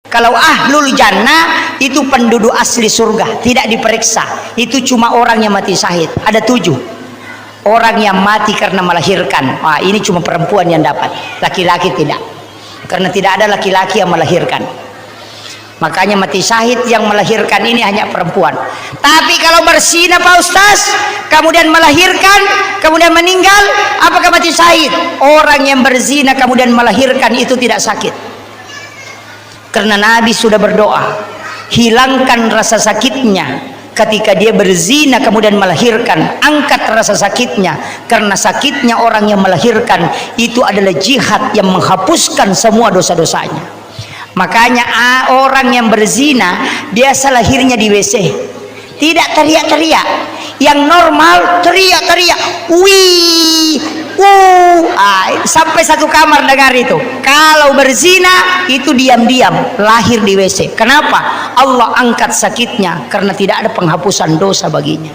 Kalau ahlul jannah itu penduduk asli surga, tidak diperiksa. Itu cuma orang yang mati syahid. Ada 7 orang yang mati karena melahirkan. Wah, ini cuma perempuan yang dapat, laki-laki tidak, karena tidak ada laki-laki yang melahirkan. Makanya mati syahid yang melahirkan ini hanya perempuan. Tapi kalau berzina Pak Ustaz, kemudian melahirkan, kemudian meninggal, apakah mati syahid? Orang yang berzina kemudian melahirkan itu tidak sakit, karena Nabi sudah berdoa, hilangkan rasa sakitnya ketika dia berzina kemudian melahirkan, angkat rasa sakitnya, karena sakitnya orang yang melahirkan itu adalah jihad yang menghapuskan semua dosa-dosanya. Makanya orang yang berzina biasa lahirnya di WC, tidak teriak-teriak. Yang normal teriak-teriak, wih, sampai satu kamar dengar itu. Kalau berzina itu diam-diam lahir di WC. Kenapa? Allah angkat sakitnya karena tidak ada penghapusan dosa baginya.